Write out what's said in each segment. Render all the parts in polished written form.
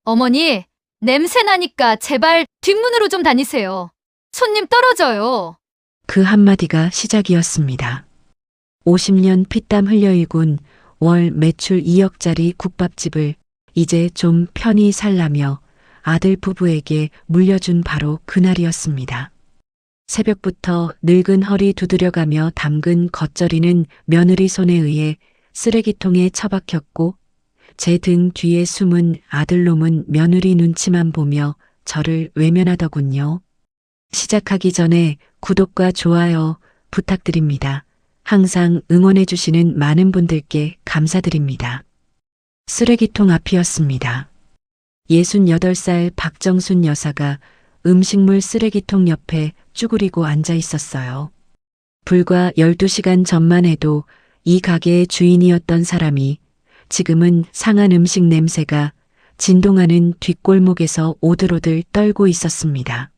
어머니, 냄새 나니까 제발 뒷문으로 좀 다니세요. 손님 떨어져요. 그 한마디가 시작이었습니다. 50년 피땀 흘려 일군 월 매출 2억짜리 국밥집을 이제 좀 편히 살라며 아들 부부에게 물려준 바로 그날이었습니다. 새벽부터 늙은 허리 두드려가며 담근 겉절이는 며느리 손에 의해 쓰레기통에 처박혔고 제 등 뒤에 숨은 아들놈은 며느리 눈치만 보며 저를 외면하더군요. 시작하기 전에 구독과 좋아요 부탁드립니다. 항상 응원해주시는 많은 분들께 감사드립니다. 쓰레기통 앞이었습니다. 68살 박정순 여사가 음식물 쓰레기통 옆에 쭈그리고 앉아 있었어요. 불과 12시간 전만 해도 이 가게의 주인이었던 사람이 지금은 상한 음식 냄새가 진동하는 뒷골목에서 오들오들 떨고 있었습니다.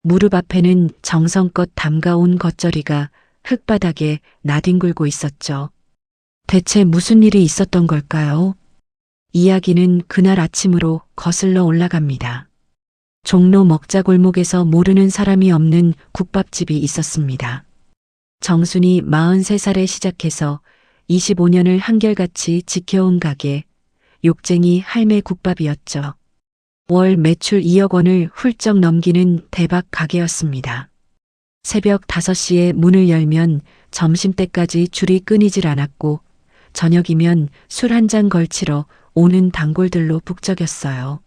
무릎 앞에는 정성껏 담가온 겉절이가 흙바닥에 나뒹굴고 있었죠. 대체 무슨 일이 있었던 걸까요? 이야기는 그날 아침으로 거슬러 올라갑니다. 종로 먹자골목에서 모르는 사람이 없는 국밥집이 있었습니다. 정순이 43살에 시작해서 25년을 한결같이 지켜온 가게, 욕쟁이 할매 국밥이었죠. 월 매출 2억 원을 훌쩍 넘기는 대박 가게였습니다. 새벽 5시에 문을 열면 점심때까지 줄이 끊이질 않았고 저녁이면 술 한 잔 걸치러 오는 단골들로 북적였어요.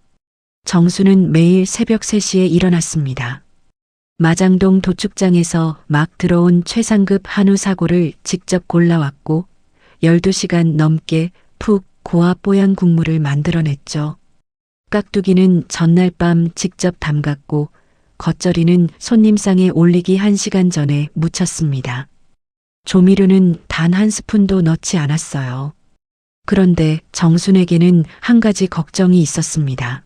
정수는 매일 새벽 3시에 일어났습니다. 마장동 도축장에서 막 들어온 최상급 한우 사고를 직접 골라왔고 12시간 넘게 푹 고아 뽀얀 국물을 만들어냈죠. 깍두기는 전날 밤 직접 담갔고 겉절이는 손님상에 올리기 1시간 전에 묻혔습니다. 조미료는 단 한 스푼도 넣지 않았어요. 그런데 정순에게는 한 가지 걱정이 있었습니다.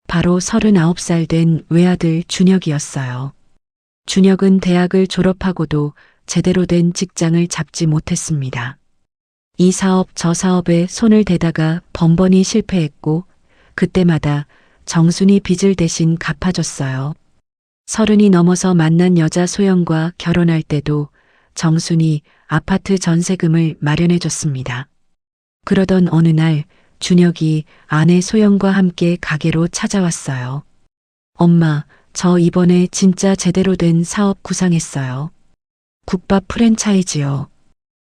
바로 39살 된 외아들 준혁이었어요. 준혁은 대학을 졸업하고도 제대로 된 직장을 잡지 못했습니다. 이 사업 저 사업에 손을 대다가 번번이 실패했고 그때마다 정순이 빚을 대신 갚아줬어요. 30이 넘어서 만난 여자 소영과 결혼할 때도 정순이 아파트 전세금을 마련해줬습니다. 그러던 어느 날 준혁이 아내 소영과 함께 가게로 찾아왔어요. 엄마, 저 이번에 진짜 제대로 된 사업 구상했어요. 국밥 프랜차이즈요.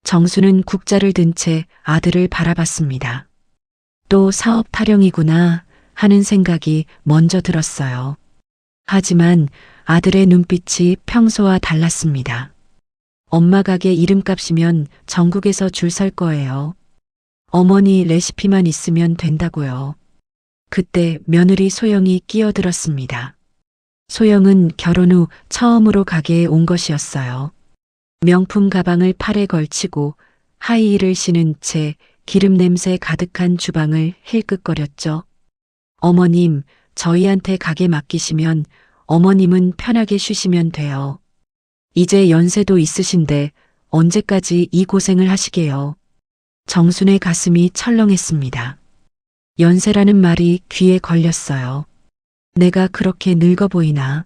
정수는 국자를 든 채 아들을 바라봤습니다. 또 사업 타령이구나 하는 생각이 먼저 들었어요. 하지만 아들의 눈빛이 평소와 달랐습니다. 엄마 가게 이름값이면 전국에서 줄 설 거예요. 어머니 레시피만 있으면 된다고요. 그때 며느리 소영이 끼어들었습니다. 소영은 결혼 후 처음으로 가게에 온 것이었어요. 명품 가방을 팔에 걸치고 하이힐을 신은 채 기름 냄새 가득한 주방을 힐끗거렸죠. 어머님, 저희한테 가게 맡기시면 어머님은 편하게 쉬시면 돼요. 이제 연세도 있으신데 언제까지 이 고생을 하시게요. 정순의 가슴이 철렁했습니다. 연세라는 말이 귀에 걸렸어요. 내가 그렇게 늙어 보이나?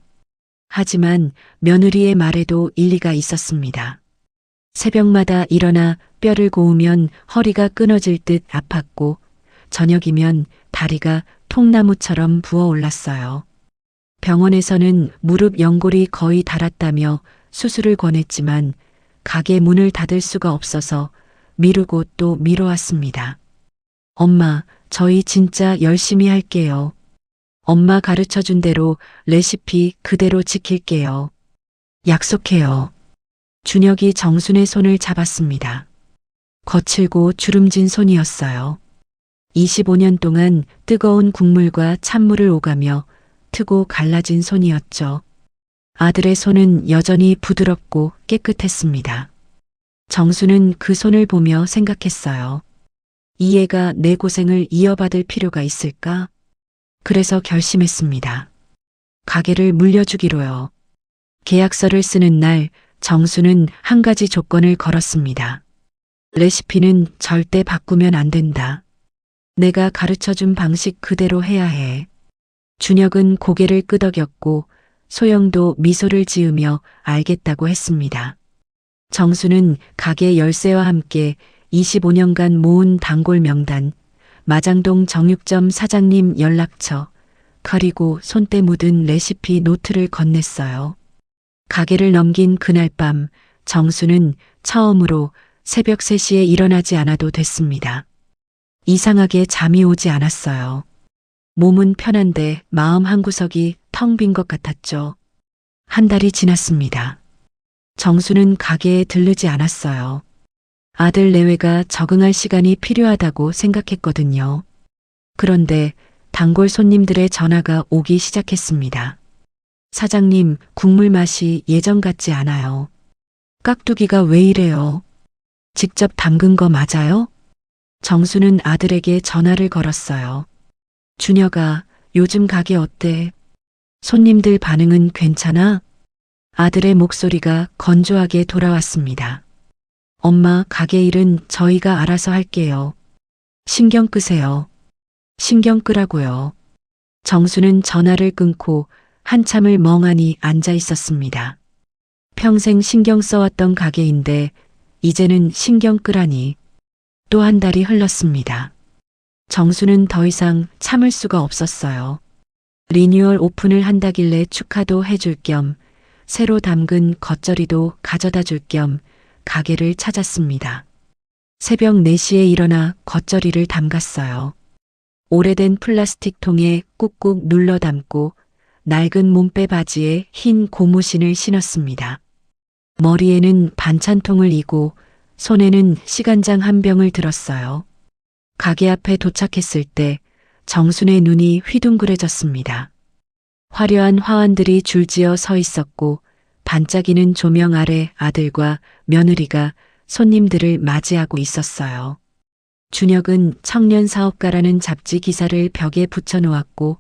하지만 며느리의 말에도 일리가 있었습니다. 새벽마다 일어나 뼈를 고우면 허리가 끊어질 듯 아팠고 저녁이면 다리가 통나무처럼 부어올랐어요. 병원에서는 무릎 연골이 거의 닳았다며 수술을 권했지만 가게 문을 닫을 수가 없어서 미루고 또 미뤄왔습니다. 엄마, 저희 진짜 열심히 할게요. 엄마 가르쳐준 대로 레시피 그대로 지킬게요. 약속해요. 준혁이 정순의 손을 잡았습니다. 거칠고 주름진 손이었어요. 25년 동안 뜨거운 국물과 찬물을 오가며 트고 갈라진 손이었죠. 아들의 손은 여전히 부드럽고 깨끗했습니다. 정수는 그 손을 보며 생각했어요. 이 애가 내 고생을 이어받을 필요가 있을까? 그래서 결심했습니다. 가게를 물려주기로요. 계약서를 쓰는 날 정수는 한 가지 조건을 걸었습니다. 레시피는 절대 바꾸면 안 된다. 내가 가르쳐준 방식 그대로 해야 해. 준혁은 고개를 끄덕였고 소영도 미소를 지으며 알겠다고 했습니다. 정수는 가게 열쇠와 함께 25년간 모은 단골 명단, 마장동 정육점 사장님 연락처, 그리고 손때 묻은 레시피 노트를 건넸어요. 가게를 넘긴 그날 밤 정수는 처음으로 새벽 3시에 일어나지 않아도 됐습니다. 이상하게 잠이 오지 않았어요. 몸은 편한데 마음 한구석이 텅 빈 것 같았죠. 한 달이 지났습니다. 정수는 가게에 들르지 않았어요. 아들 내외가 적응할 시간이 필요하다고 생각했거든요. 그런데 단골 손님들의 전화가 오기 시작했습니다. 사장님, 국물 맛이 예전 같지 않아요. 깍두기가 왜 이래요? 직접 담근 거 맞아요? 정수는 아들에게 전화를 걸었어요. 준혁아, 요즘 가게 어때? 손님들 반응은 괜찮아? 아들의 목소리가 건조하게 돌아왔습니다. 엄마, 가게 일은 저희가 알아서 할게요. 신경 끄세요. 신경 끄라고요. 정수는 전화를 끊고 한참을 멍하니 앉아 있었습니다. 평생 신경 써왔던 가게인데 이제는 신경 끄라니. 또 한 달이 흘렀습니다. 정수는 더 이상 참을 수가 없었어요. 리뉴얼 오픈을 한다길래 축하도 해줄 겸 새로 담근 겉절이도 가져다 줄 겸 가게를 찾았습니다. 새벽 4시에 일어나 겉절이를 담갔어요. 오래된 플라스틱 통에 꾹꾹 눌러 담고 낡은 몸빼 바지에 흰 고무신을 신었습니다. 머리에는 반찬통을 이고 손에는 시간장 한 병을 들었어요. 가게 앞에 도착했을 때 정순의 눈이 휘둥그레졌습니다. 화려한 화환들이 줄지어 서 있었고 반짝이는 조명 아래 아들과 며느리가 손님들을 맞이하고 있었어요. 준혁은 청년 사업가라는 잡지 기사를 벽에 붙여놓았고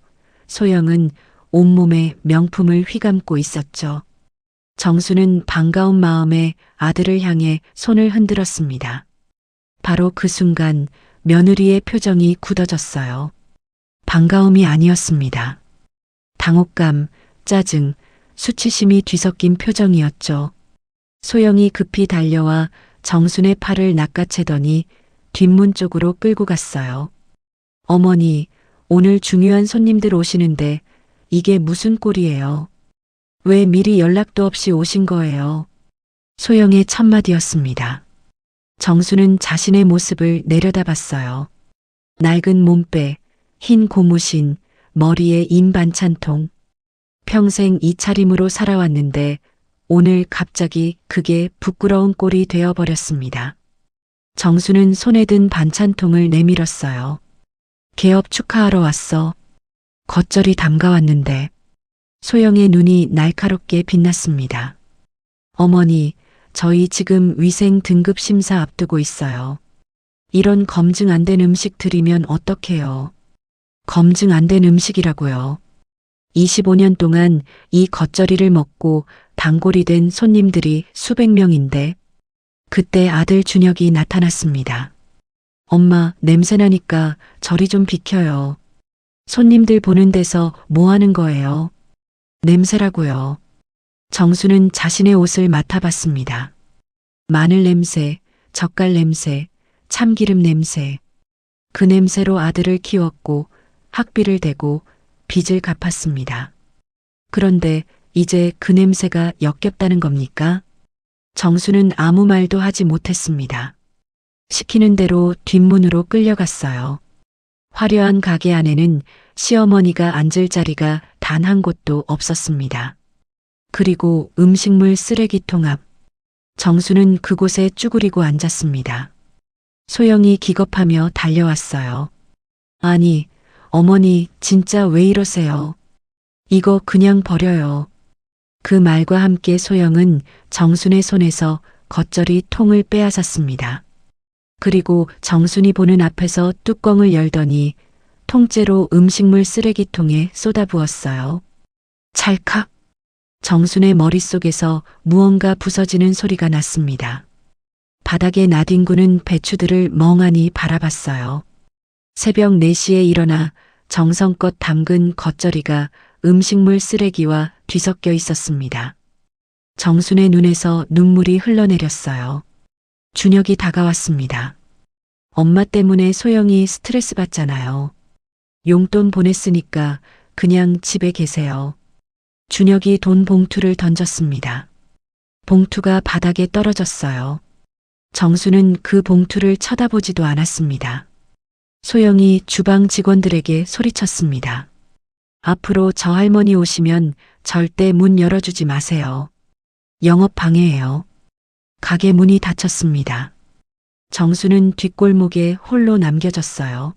소영은 온몸에 명품을 휘감고 있었죠. 정수는 반가운 마음에 아들을 향해 손을 흔들었습니다. 바로 그 순간 며느리의 표정이 굳어졌어요. 반가움이 아니었습니다. 당혹감, 짜증, 수치심이 뒤섞인 표정이었죠. 소영이 급히 달려와 정순의 팔을 낚아채더니 뒷문 쪽으로 끌고 갔어요. 어머니, 오늘 중요한 손님들 오시는데 이게 무슨 꼴이에요? 왜 미리 연락도 없이 오신 거예요? 소영의 첫마디였습니다. 정수는 자신의 모습을 내려다봤어요. 낡은 몸빼, 흰 고무신, 머리에 인 반찬통. 평생 이 차림으로 살아왔는데 오늘 갑자기 그게 부끄러운 꼴이 되어버렸습니다. 정수는 손에 든 반찬통을 내밀었어요. 개업 축하하러 왔어. 겉절이 담가왔는데. 소영의 눈이 날카롭게 빛났습니다. 어머니, 저희 지금 위생 등급 심사 앞두고 있어요. 이런 검증 안 된 음식 드리면 어떡해요? 검증 안 된 음식이라고요. 25년 동안 이 겉절이를 먹고 단골이 된 손님들이 수백 명인데 그때 아들 준혁이 나타났습니다. 엄마, 냄새나니까 저리 좀 비켜요. 손님들 보는 데서 뭐 하는 거예요? 냄새라고요. 정수는 자신의 옷을 맡아봤습니다. 마늘 냄새, 젓갈 냄새, 참기름 냄새. 그 냄새로 아들을 키웠고 학비를 대고 빚을 갚았습니다. 그런데 이제 그 냄새가 역겹다는 겁니까? 정수는 아무 말도 하지 못했습니다. 시키는 대로 뒷문으로 끌려갔어요. 화려한 가게 안에는 시어머니가 앉을 자리가 단 한 곳도 없었습니다. 그리고 음식물 쓰레기통 앞. 정수는 그곳에 쭈그리고 앉았습니다. 소영이 기겁하며 달려왔어요. 아니, 어머니 진짜 왜 이러세요? 이거 그냥 버려요. 그 말과 함께 소영은 정순의 손에서 겉절이 통을 빼앗았습니다. 그리고 정순이 보는 앞에서 뚜껑을 열더니 통째로 음식물 쓰레기통에 쏟아부었어요. 찰칵. 정순의 머릿속에서 무언가 부서지는 소리가 났습니다. 바닥에 나뒹구는 배추들을 멍하니 바라봤어요. 새벽 4시에 일어나 정성껏 담근 겉절이가 음식물 쓰레기와 뒤섞여 있었습니다. 정순의 눈에서 눈물이 흘러내렸어요. 준혁이 다가왔습니다. 엄마 때문에 소영이 스트레스 받잖아요. 용돈 보냈으니까 그냥 집에 계세요. 준혁이 돈 봉투를 던졌습니다. 봉투가 바닥에 떨어졌어요. 정수는 그 봉투를 쳐다보지도 않았습니다. 소영이 주방 직원들에게 소리쳤습니다. 앞으로 저 할머니 오시면 절대 문 열어주지 마세요. 영업 방해예요. 가게 문이 닫혔습니다. 정수는 뒷골목에 홀로 남겨졌어요.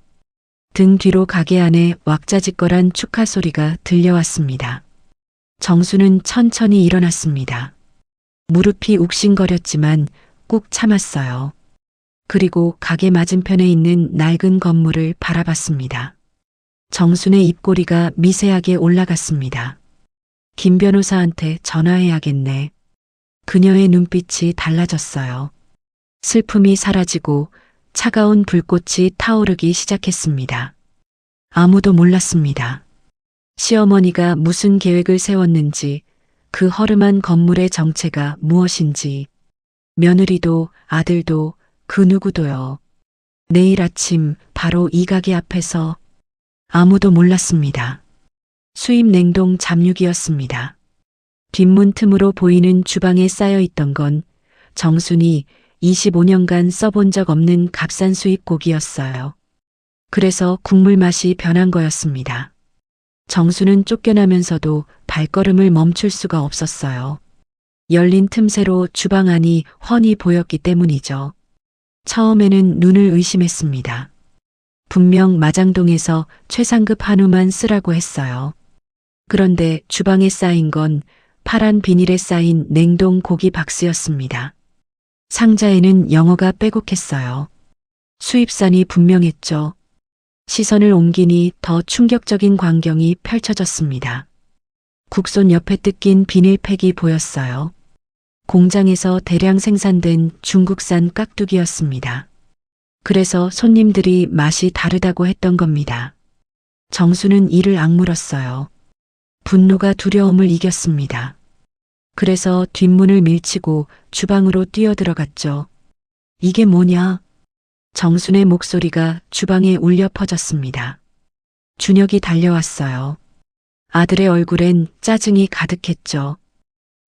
등 뒤로 가게 안에 왁자지껄한 축하 소리가 들려왔습니다. 정수는 천천히 일어났습니다. 무릎이 욱신거렸지만 꾹 참았어요. 그리고 가게 맞은편에 있는 낡은 건물을 바라봤습니다. 정순의 입꼬리가 미세하게 올라갔습니다. 김 변호사한테 전화해야겠네. 그녀의 눈빛이 달라졌어요. 슬픔이 사라지고 차가운 불꽃이 타오르기 시작했습니다. 아무도 몰랐습니다. 시어머니가 무슨 계획을 세웠는지, 그 허름한 건물의 정체가 무엇인지, 며느리도 아들도 그 누구도요. 내일 아침 바로 이 가게 앞에서 아무도 몰랐습니다. 수입 냉동 잠육이었습니다. 뒷문 틈으로 보이는 주방에 쌓여있던 건 정순이 25년간 써본 적 없는 값싼 수입 고기였어요. 그래서 국물 맛이 변한 거였습니다. 정수는 쫓겨나면서도 발걸음을 멈출 수가 없었어요. 열린 틈새로 주방 안이 훤히 보였기 때문이죠. 처음에는 눈을 의심했습니다. 분명 마장동에서 최상급 한우만 쓰라고 했어요. 그런데 주방에 쌓인 건 파란 비닐에 쌓인 냉동 고기 박스였습니다. 상자에는 영어가 빼곡했어요. 수입산이 분명했죠. 시선을 옮기니 더 충격적인 광경이 펼쳐졌습니다. 국손 옆에 뜯긴 비닐팩이 보였어요. 공장에서 대량 생산된 중국산 깍두기였습니다. 그래서 손님들이 맛이 다르다고 했던 겁니다. 정수는 이를 악물었어요. 분노가 두려움을 이겼습니다. 그래서 뒷문을 밀치고 주방으로 뛰어들어갔죠. 이게 뭐냐? 정순의 목소리가 주방에 울려 퍼졌습니다. 준혁이 달려왔어요. 아들의 얼굴엔 짜증이 가득했죠.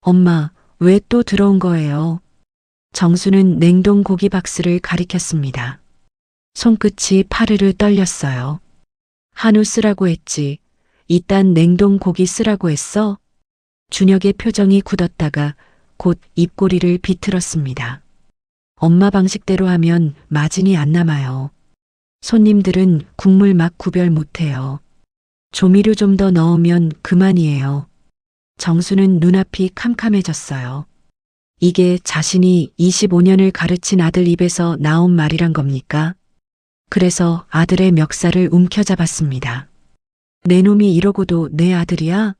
엄마, 왜 또 들어온 거예요? 정수는 냉동 고기 박스를 가리켰습니다. 손끝이 파르르 떨렸어요. 한우 쓰라고 했지. 이딴 냉동 고기 쓰라고 했어? 준혁의 표정이 굳었다가 곧 입꼬리를 비틀었습니다. 엄마 방식대로 하면 마진이 안 남아요. 손님들은 국물 맛 구별 못해요. 조미료 좀 더 넣으면 그만이에요. 정수는 눈앞이 캄캄해졌어요. 이게 자신이 25년을 가르친 아들 입에서 나온 말이란 겁니까? 그래서 아들의 멱살을 움켜잡았습니다. 내 놈이 이러고도 내 아들이야?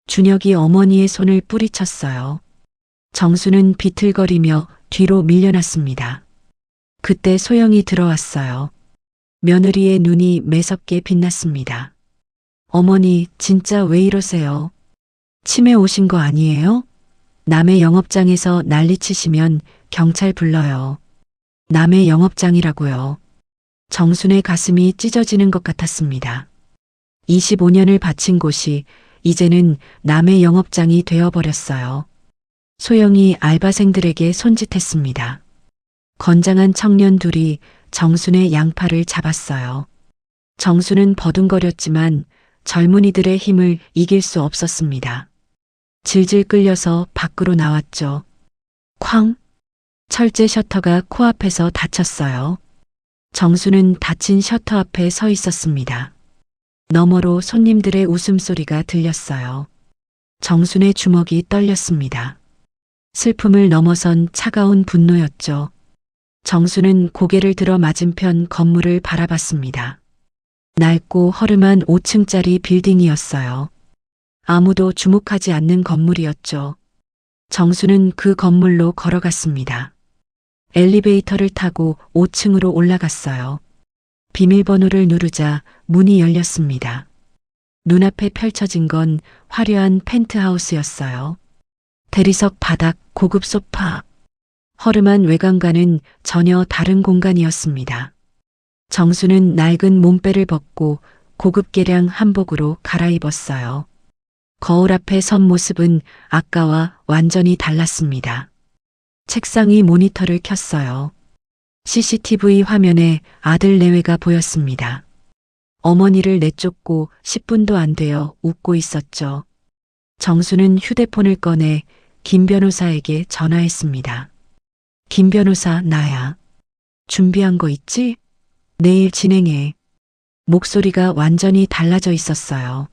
준혁이 어머니의 손을 뿌리쳤어요. 정수는 비틀거리며 뒤로 밀려났습니다. 그때 소영이 들어왔어요. 며느리의 눈이 매섭게 빛났습니다. 어머니, 진짜 왜 이러세요? 치매 오신 거 아니에요? 남의 영업장에서 난리치시면 경찰 불러요. 남의 영업장이라고요. 정순의 가슴이 찢어지는 것 같았습니다. 25년을 바친 곳이 이제는 남의 영업장이 되어버렸어요. 소영이 알바생들에게 손짓했습니다. 건장한 청년 둘이 정순의 양팔을 잡았어요. 정순은 버둥거렸지만 젊은이들의 힘을 이길 수 없었습니다. 질질 끌려서 밖으로 나왔죠. 쾅! 철제 셔터가 코앞에서 닫혔어요. 정수는 닫힌 셔터 앞에 서 있었습니다. 너머로 손님들의 웃음소리가 들렸어요. 정순의 주먹이 떨렸습니다. 슬픔을 넘어선 차가운 분노였죠. 정수는 고개를 들어 맞은편 건물을 바라봤습니다. 낡고 허름한 5층짜리 빌딩이었어요. 아무도 주목하지 않는 건물이었죠. 정수는 그 건물로 걸어갔습니다. 엘리베이터를 타고 5층으로 올라갔어요. 비밀번호를 누르자 문이 열렸습니다. 눈앞에 펼쳐진 건 화려한 펜트하우스였어요. 대리석 바닥, 고급 소파. 허름한 외관과는 전혀 다른 공간이었습니다. 정수는 낡은 몸빼를 벗고 고급 개량 한복으로 갈아입었어요. 거울 앞에 선 모습은 아까와 완전히 달랐습니다. 책상 위 모니터를 켰어요. CCTV 화면에 아들 내외가 보였습니다. 어머니를 내쫓고 10분도 안 되어 웃고 있었죠. 정수는 휴대폰을 꺼내 김 변호사에게 전화했습니다. 김 변호사, 나야. 준비한 거 있지? 내일 진행해. 목소리가 완전히 달라져 있었어요.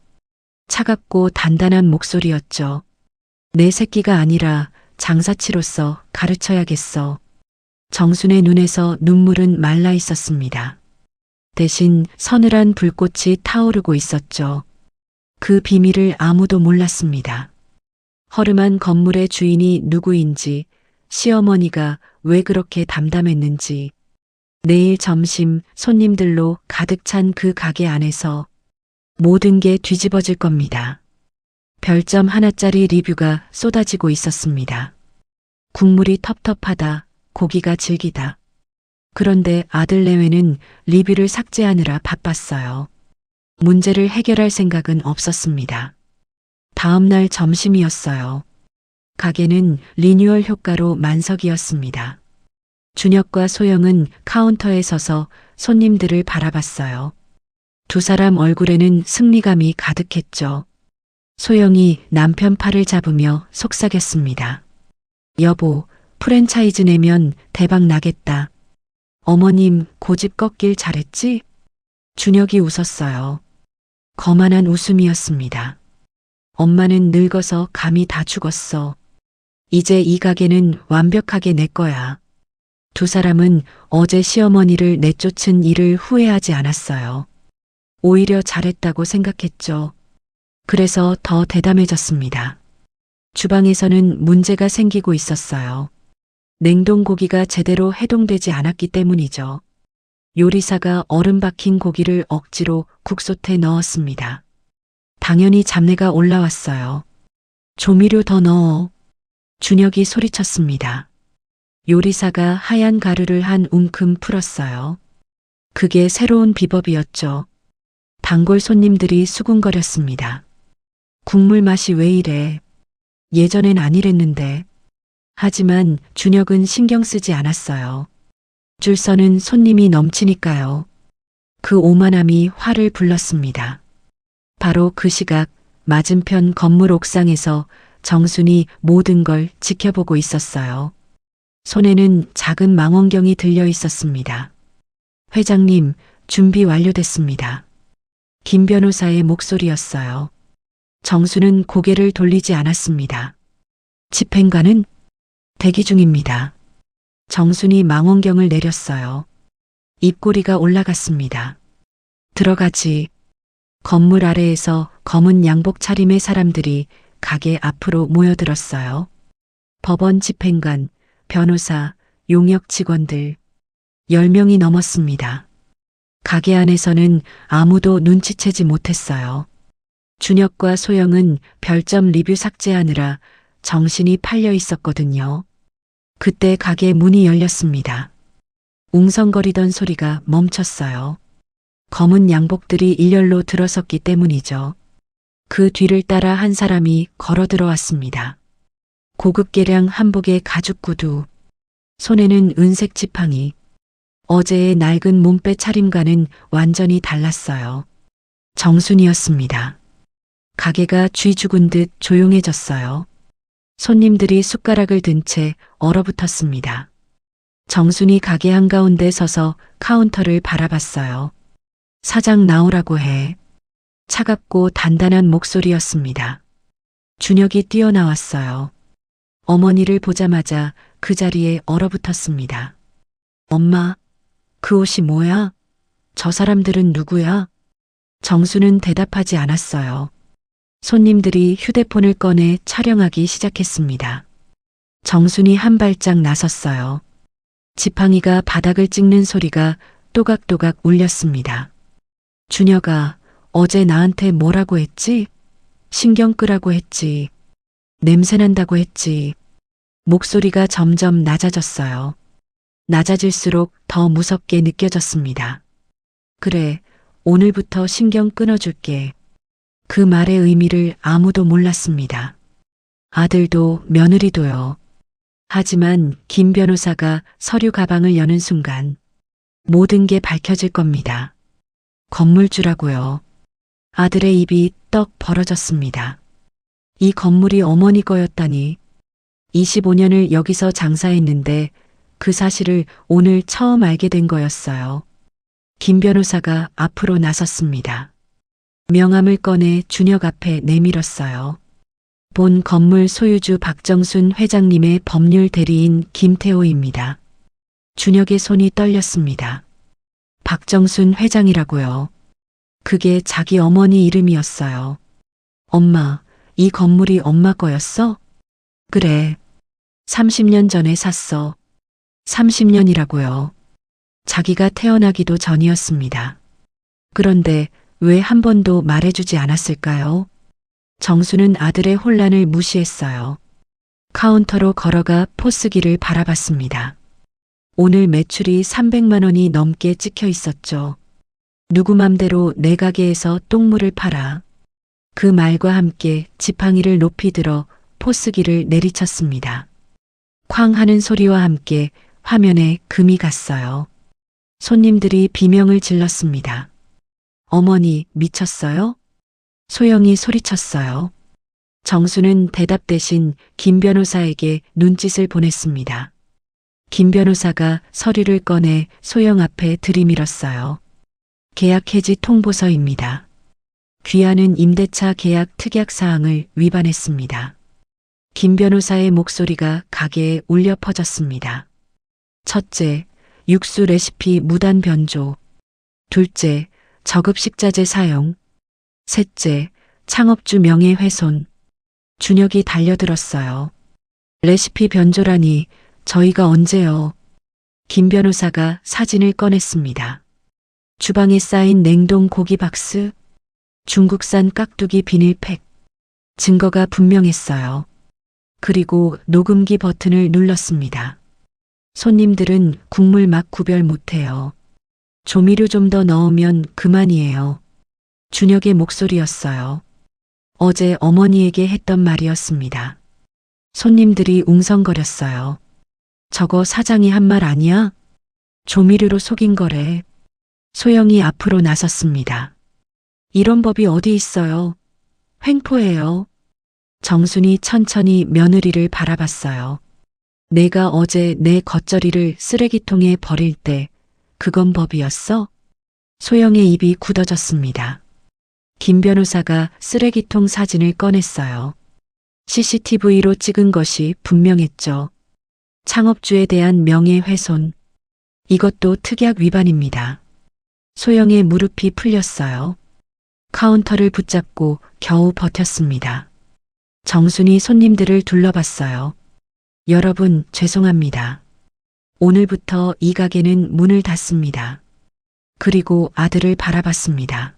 차갑고 단단한 목소리였죠. 내 새끼가 아니라 장사치로서 가르쳐야겠어. 정순의 눈에서 눈물은 말라 있었습니다. 대신 서늘한 불꽃이 타오르고 있었죠. 그 비밀을 아무도 몰랐습니다. 허름한 건물의 주인이 누구인지, 시어머니가 왜 그렇게 담담했는지, 내일 점심 손님들로 가득 찬 그 가게 안에서 모든 게 뒤집어질 겁니다. 별점 하나짜리 리뷰가 쏟아지고 있었습니다. 국물이 텁텁하다, 고기가 질기다. 그런데 아들 내외는 리뷰를 삭제하느라 바빴어요. 문제를 해결할 생각은 없었습니다. 다음 날 점심이었어요. 가게는 리뉴얼 효과로 만석이었습니다. 준혁과 소영은 카운터에 서서 손님들을 바라봤어요. 두 사람 얼굴에는 승리감이 가득했죠. 소영이 남편 팔을 잡으며 속삭였습니다. 여보, 프랜차이즈 내면 대박 나겠다. 어머님 고집 꺾길 잘했지? 준혁이 웃었어요. 거만한 웃음이었습니다. 엄마는 늙어서 감이 다 죽었어. 이제 이 가게는 완벽하게 내 거야. 두 사람은 어제 시어머니를 내쫓은 일을 후회하지 않았어요. 오히려 잘했다고 생각했죠. 그래서 더 대담해졌습니다. 주방에서는 문제가 생기고 있었어요. 냉동고기가 제대로 해동되지 않았기 때문이죠. 요리사가 얼음 박힌 고기를 억지로 국솥에 넣었습니다. 당연히 잡내가 올라왔어요. 조미료 더 넣어. 준혁이 소리쳤습니다. 요리사가 하얀 가루를 한 움큼 풀었어요. 그게 새로운 비법이었죠. 단골 손님들이 수군거렸습니다. 국물 맛이 왜 이래? 예전엔 안 이랬는데. 하지만 준혁은 신경 쓰지 않았어요. 줄 서는 손님이 넘치니까요. 그 오만함이 화를 불렀습니다. 바로 그 시각 맞은편 건물 옥상에서 정순이 모든 걸 지켜보고 있었어요. 손에는 작은 망원경이 들려 있었습니다. 회장님, 준비 완료됐습니다. 김 변호사의 목소리였어요. 정수는 고개를 돌리지 않았습니다. 집행관은 대기 중입니다. 정순이 망원경을 내렸어요. 입꼬리가 올라갔습니다. 들어가지. 건물 아래에서 검은 양복 차림의 사람들이 가게 앞으로 모여들었어요. 법원 집행관, 변호사, 용역 직원들 10명이 넘었습니다. 가게 안에서는 아무도 눈치채지 못했어요. 준혁과 소영은 별점 리뷰 삭제하느라 정신이 팔려 있었거든요. 그때 가게 문이 열렸습니다. 웅성거리던 소리가 멈췄어요. 검은 양복들이 일렬로 들어섰기 때문이죠. 그 뒤를 따라 한 사람이 걸어 들어왔습니다. 고급 개량 한복에 가죽 구두, 손에는 은색 지팡이. 어제의 낡은 몸빼 차림과는 완전히 달랐어요. 정순이었습니다. 가게가 쥐 죽은 듯 조용해졌어요. 손님들이 숟가락을 든 채 얼어붙었습니다. 정순이 가게 한가운데 서서 카운터를 바라봤어요. 사장 나오라고 해. 차갑고 단단한 목소리였습니다. 준혁이 뛰어나왔어요. 어머니를 보자마자 그 자리에 얼어붙었습니다. 엄마, 그 옷이 뭐야? 저 사람들은 누구야? 정수는 대답하지 않았어요. 손님들이 휴대폰을 꺼내 촬영하기 시작했습니다. 정순이 한 발짝 나섰어요. 지팡이가 바닥을 찍는 소리가 또각또각 울렸습니다. 준혁아, 어제 나한테 뭐라고 했지? 신경 끄라고 했지. 냄새난다고 했지. 목소리가 점점 낮아졌어요. 낮아질수록 더 무섭게 느껴졌습니다. 그래, 오늘부터 신경 끊어줄게. 그 말의 의미를 아무도 몰랐습니다. 아들도 며느리도요. 하지만 김 변호사가 서류 가방을 여는 순간 모든 게 밝혀질 겁니다. 건물주라고요. 아들의 입이 떡 벌어졌습니다. 이 건물이 어머니 거였다니. 25년을 여기서 장사했는데 그 사실을 오늘 처음 알게 된 거였어요. 김 변호사가 앞으로 나섰습니다. 명함을 꺼내 준혁 앞에 내밀었어요. 본 건물 소유주 박정순 회장님의 법률 대리인 김태호입니다. 준혁의 손이 떨렸습니다. 박정순 회장이라고요. 그게 자기 어머니 이름이었어요. 엄마, 이 건물이 엄마 거였어? 그래. 30년 전에 샀어. 30년이라고요. 자기가 태어나기도 전이었습니다. 그런데 왜 한 번도 말해주지 않았을까요? 정수는 아들의 혼란을 무시했어요. 카운터로 걸어가 포스기를 바라봤습니다. 오늘 매출이 300만 원이 넘게 찍혀 있었죠. 누구 맘대로 내 가게에서 똥물을 팔아. 그 말과 함께 지팡이를 높이 들어 포스기를 내리쳤습니다. 쾅 하는 소리와 함께 화면에 금이 갔어요. 손님들이 비명을 질렀습니다. 어머니, 미쳤어요? 소영이 소리쳤어요. 정수는 대답 대신 김 변호사에게 눈짓을 보냈습니다. 김 변호사가 서류를 꺼내 소영 앞에 들이밀었어요. 계약 해지 통보서입니다. 귀하는 임대차 계약 특약 사항을 위반했습니다. 김 변호사의 목소리가 가게에 울려 퍼졌습니다. 첫째, 육수 레시피 무단 변조. 둘째, 저급식자재 사용. 셋째, 창업주 명예훼손. 준혁이 달려들었어요. 레시피 변조라니 저희가 언제요? 김 변호사가 사진을 꺼냈습니다. 주방에 쌓인 냉동 고기 박스, 중국산 깍두기 비닐팩. 증거가 분명했어요. 그리고 녹음기 버튼을 눌렀습니다. 손님들은 국물 맛 구별 못해요. 조미료 좀 더 넣으면 그만이에요. 준혁의 목소리였어요. 어제 어머니에게 했던 말이었습니다. 손님들이 웅성거렸어요. 저거 사장이 한 말 아니야? 조미료로 속인 거래. 소영이 앞으로 나섰습니다. 이런 법이 어디 있어요? 횡포예요. 정순이 천천히 며느리를 바라봤어요. 내가 어제 내 겉절이를 쓰레기통에 버릴 때 그건 법이었어? 소영의 입이 굳어졌습니다. 김 변호사가 쓰레기통 사진을 꺼냈어요. CCTV로 찍은 것이 분명했죠. 창업주에 대한 명예훼손. 이것도 특약 위반입니다. 소영의 무릎이 풀렸어요. 카운터를 붙잡고 겨우 버텼습니다. 정순이 손님들을 둘러봤어요. 여러분, 죄송합니다. 오늘부터 이 가게는 문을 닫습니다. 그리고 아들을 바라봤습니다.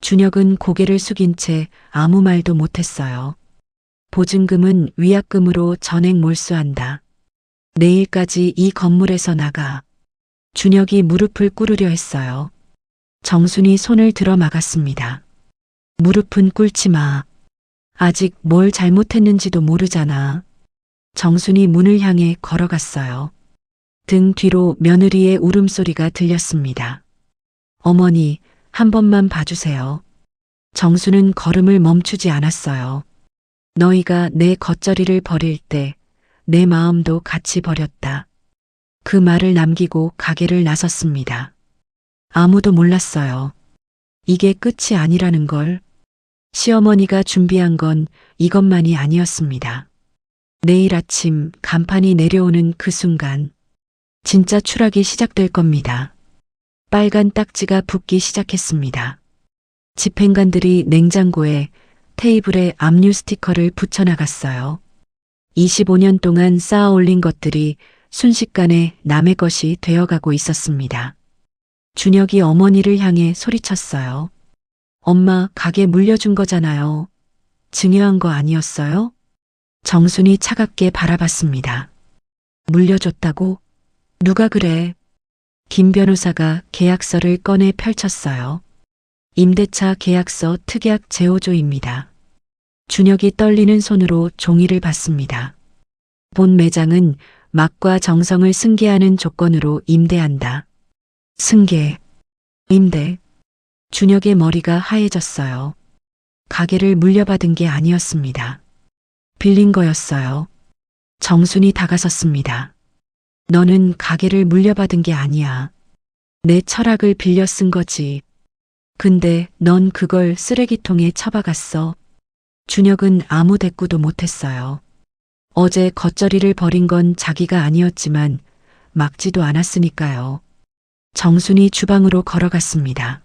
준혁은 고개를 숙인 채 아무 말도 못했어요. 보증금은 위약금으로 전액 몰수한다. 내일까지 이 건물에서 나가. 준혁이 무릎을 꿇으려 했어요. 정순이 손을 들어 막았습니다. 무릎은 꿇지 마. 아직 뭘 잘못했는지도 모르잖아. 정순이 문을 향해 걸어갔어요. 등 뒤로 며느리의 울음소리가 들렸습니다. 어머니, 한 번만 봐주세요. 정수는 걸음을 멈추지 않았어요. 너희가 내 겉절이를 버릴 때 내 마음도 같이 버렸다. 그 말을 남기고 가게를 나섰습니다. 아무도 몰랐어요. 이게 끝이 아니라는 걸. 시어머니가 준비한 건 이것만이 아니었습니다. 내일 아침 간판이 내려오는 그 순간 진짜 추락이 시작될 겁니다. 빨간 딱지가 붙기 시작했습니다. 집행관들이 냉장고에 테이블에 압류 스티커를 붙여나갔어요. 25년 동안 쌓아 올린 것들이 순식간에 남의 것이 되어가고 있었습니다. 준혁이 어머니를 향해 소리쳤어요. 엄마, 가게 물려준 거잖아요. 증여한 거 아니었어요? 정순이 차갑게 바라봤습니다. 물려줬다고? 누가 그래? 김 변호사가 계약서를 꺼내 펼쳤어요. 임대차 계약서 특약 제호조입니다. 준혁이 떨리는 손으로 종이를 받습니다. 본 매장은 맛과 정성을 승계하는 조건으로 임대한다. 승계, 임대. 준혁의 머리가 하얘졌어요. 가게를 물려받은 게 아니었습니다. 빌린 거였어요. 정순이 다가섰습니다. 너는 가게를 물려받은 게 아니야. 내 철학을 빌려 쓴 거지. 근데 넌 그걸 쓰레기통에 처박았어. 준혁은 아무 대꾸도 못했어요. 어제 겉절이를 버린 건 자기가 아니었지만 막지도 않았으니까요. 정순이 주방으로 걸어갔습니다.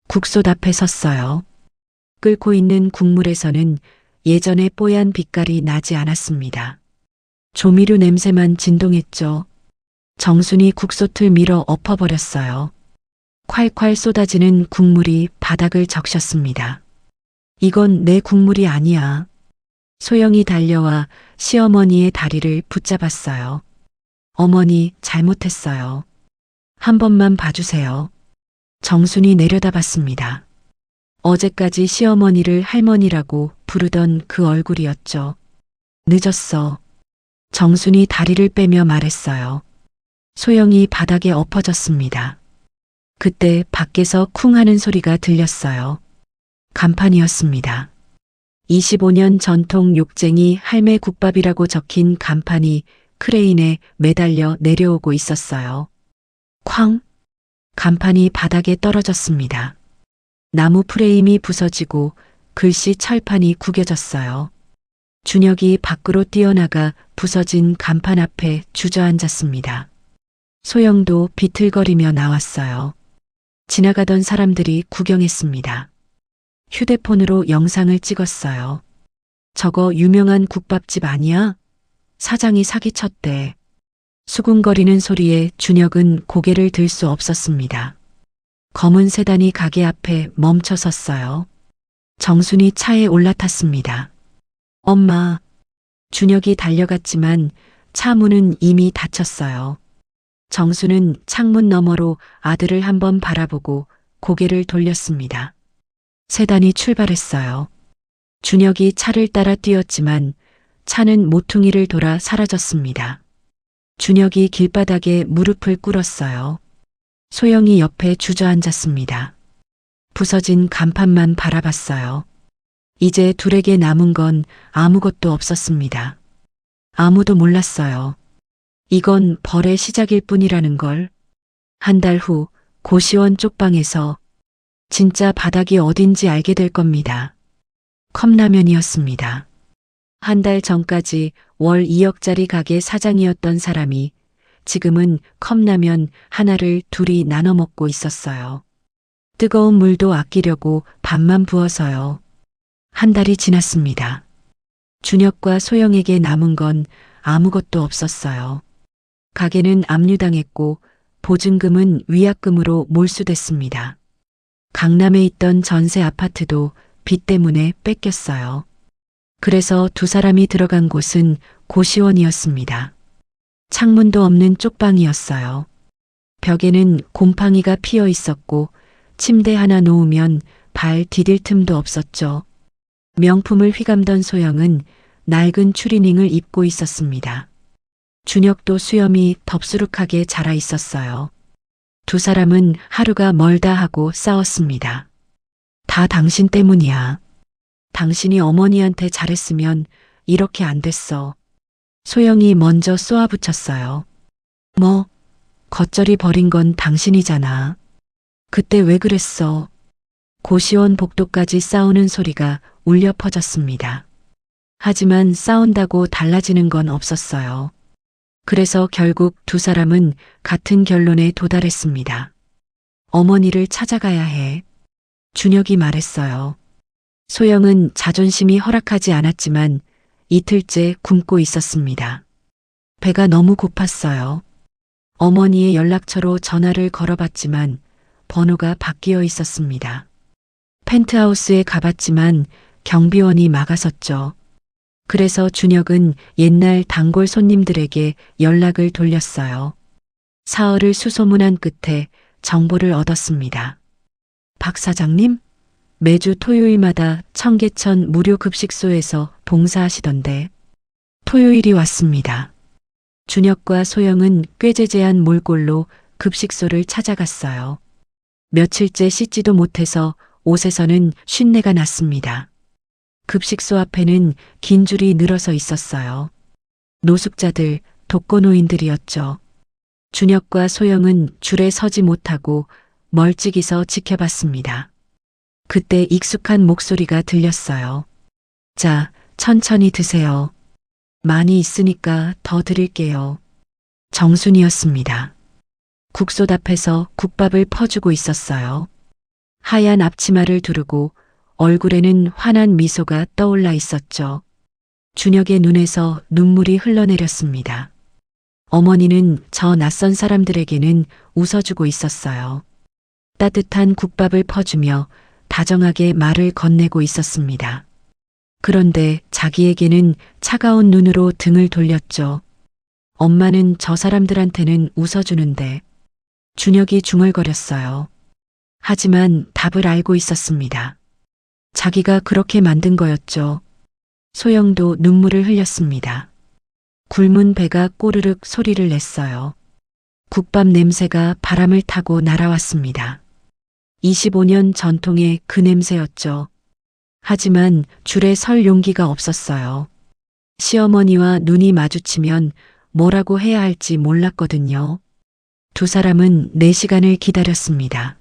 국솥 앞에 섰어요. 끓고 있는 국물에서는 예전의 뽀얀 빛깔이 나지 않았습니다. 조미료 냄새만 진동했죠. 정순이 국솥을 밀어 엎어버렸어요. 콸콸 쏟아지는 국물이 바닥을 적셨습니다. 이건 내 국물이 아니야. 소영이 달려와 시어머니의 다리를 붙잡았어요. 어머니, 잘못했어요. 한 번만 봐주세요. 정순이 내려다봤습니다. 어제까지 시어머니를 할머니라고 부르던 그 얼굴이었죠. 늦었어. 정순이 다리를 빼며 말했어요. 소영이 바닥에 엎어졌습니다. 그때 밖에서 쿵 하는 소리가 들렸어요. 간판이었습니다. 25년 전통 욕쟁이 할매 국밥이라고 적힌 간판이 크레인에 매달려 내려오고 있었어요. 쾅! 간판이 바닥에 떨어졌습니다. 나무 프레임이 부서지고 글씨 철판이 구겨졌어요. 준혁이 밖으로 뛰어나가 부서진 간판 앞에 주저앉았습니다. 소영도 비틀거리며 나왔어요. 지나가던 사람들이 구경했습니다. 휴대폰으로 영상을 찍었어요. 저거 유명한 국밥집 아니야? 사장이 사기쳤대. 수군거리는 소리에 준혁은 고개를 들 수 없었습니다. 검은 세단이 가게 앞에 멈춰 섰어요. 정순이 차에 올라탔습니다. 엄마. 준혁이 달려갔지만 차 문은 이미 닫혔어요. 정수는 창문 너머로 아들을 한번 바라보고 고개를 돌렸습니다. 세단이 출발했어요. 준혁이 차를 따라 뛰었지만 차는 모퉁이를 돌아 사라졌습니다. 준혁이 길바닥에 무릎을 꿇었어요. 소영이 옆에 주저앉았습니다. 부서진 간판만 바라봤어요. 이제 둘에게 남은 건 아무것도 없었습니다. 아무도 몰랐어요. 이건 벌의 시작일 뿐이라는 걸. 한 달 후 고시원 쪽방에서 진짜 바닥이 어딘지 알게 될 겁니다. 컵라면이었습니다. 한 달 전까지 월 2억짜리 가게 사장이었던 사람이 지금은 컵라면 하나를 둘이 나눠 먹고 있었어요. 뜨거운 물도 아끼려고 반만 부어서요. 한 달이 지났습니다. 준혁과 소영에게 남은 건 아무것도 없었어요. 가게는 압류당했고 보증금은 위약금으로 몰수됐습니다. 강남에 있던 전세 아파트도 빚 때문에 뺏겼어요. 그래서 두 사람이 들어간 곳은 고시원이었습니다. 창문도 없는 쪽방이었어요. 벽에는 곰팡이가 피어 있었고 침대 하나 놓으면 발 디딜 틈도 없었죠. 명품을 휘감던 소영은 낡은 추리닝을 입고 있었습니다. 준혁도 수염이 덥수룩하게 자라 있었어요. 두 사람은 하루가 멀다 하고 싸웠습니다. 다 당신 때문이야. 당신이 어머니한테 잘했으면 이렇게 안 됐어. 소영이 먼저 쏘아붙였어요. 뭐, 겉절이 버린 건 당신이잖아. 그때 왜 그랬어? 고시원 복도까지 싸우는 소리가 울려 퍼졌습니다. 하지만 싸운다고 달라지는 건 없었어요. 그래서 결국 두 사람은 같은 결론에 도달했습니다. 어머니를 찾아가야 해. 준혁이 말했어요. 소영은 자존심이 허락하지 않았지만 이틀째 굶고 있었습니다. 배가 너무 고팠어요. 어머니의 연락처로 전화를 걸어봤지만 번호가 바뀌어 있었습니다. 펜트하우스에 가봤지만 경비원이 막아섰죠. 그래서 준혁은 옛날 단골 손님들에게 연락을 돌렸어요. 사흘을 수소문한 끝에 정보를 얻었습니다. 박 사장님? 매주 토요일마다 청계천 무료 급식소에서 봉사하시던데 토요일이 왔습니다. 준혁과 소영은 꾀죄죄한 몰골로 급식소를 찾아갔어요. 며칠째 씻지도 못해서 옷에서는 쉰내가 났습니다. 급식소 앞에는 긴 줄이 늘어서 있었어요. 노숙자들, 독거노인들이었죠. 준혁과 소영은 줄에 서지 못하고 멀찍이서 지켜봤습니다. 그때 익숙한 목소리가 들렸어요. 자, 천천히 드세요. 많이 있으니까 더 드릴게요. 정순이었습니다. 국솥 앞에서 국밥을 퍼주고 있었어요. 하얀 앞치마를 두르고 얼굴에는 환한 미소가 떠올라 있었죠. 준혁의 눈에서 눈물이 흘러내렸습니다. 어머니는 저 낯선 사람들에게는 웃어주고 있었어요. 따뜻한 국밥을 퍼주며 다정하게 말을 건네고 있었습니다. 그런데 자기에게는 차가운 눈으로 등을 돌렸죠. 엄마는 저 사람들한테는 웃어주는데 준혁이 중얼거렸어요. 하지만 답을 알고 있었습니다. 자기가 그렇게 만든 거였죠. 소영도 눈물을 흘렸습니다. 굶은 배가 꼬르륵 소리를 냈어요. 국밥 냄새가 바람을 타고 날아왔습니다. 25년 전통의 그 냄새였죠. 하지만 줄에 설 용기가 없었어요. 시어머니와 눈이 마주치면 뭐라고 해야 할지 몰랐거든요. 두 사람은 4시간을 기다렸습니다.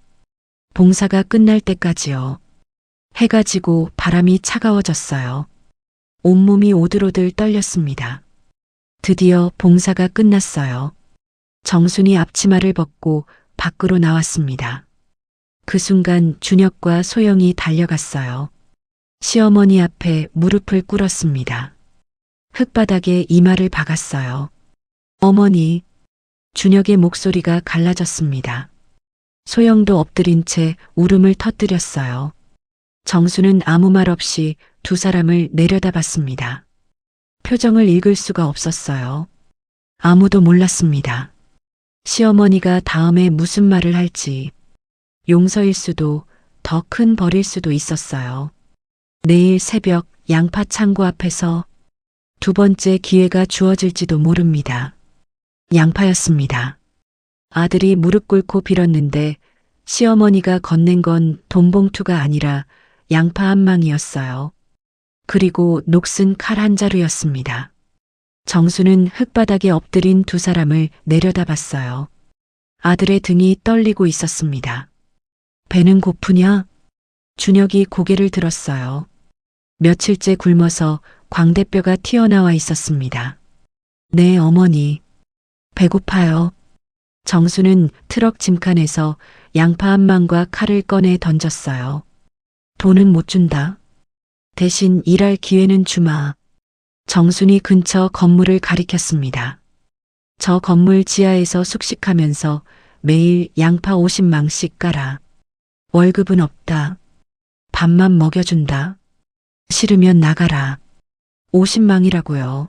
봉사가 끝날 때까지요. 해가 지고 바람이 차가워졌어요. 온몸이 오들오들 떨렸습니다. 드디어 봉사가 끝났어요. 정순이 앞치마를 벗고 밖으로 나왔습니다. 그 순간 준혁과 소영이 달려갔어요. 시어머니 앞에 무릎을 꿇었습니다. 흙바닥에 이마를 박았어요. 어머니, 준혁의 목소리가 갈라졌습니다. 소영도 엎드린 채 울음을 터뜨렸어요. 정수는 아무 말 없이 두 사람을 내려다봤습니다. 표정을 읽을 수가 없었어요. 아무도 몰랐습니다. 시어머니가 다음에 무슨 말을 할지, 용서일 수도 더 큰 벌일 수도 있었어요. 내일 새벽 양파 창고 앞에서 두 번째 기회가 주어질지도 모릅니다. 양파였습니다. 아들이 무릎 꿇고 빌었는데 시어머니가 건넨 건 돈봉투가 아니라 양파 한 망이었어요. 그리고 녹슨 칼 한 자루였습니다. 정수는 흙바닥에 엎드린 두 사람을 내려다봤어요. 아들의 등이 떨리고 있었습니다. 배는 고프냐? 준혁이 고개를 들었어요. 며칠째 굶어서 광대뼈가 튀어나와 있었습니다. 네, 어머니. 배고파요. 정수는 트럭 짐칸에서 양파 한 망과 칼을 꺼내 던졌어요. 돈은 못 준다. 대신 일할 기회는 주마. 정순이 근처 건물을 가리켰습니다. 저 건물 지하에서 숙식하면서 매일 양파 50망씩 깔아. 월급은 없다. 밥만 먹여준다. 싫으면 나가라. 50망이라고요.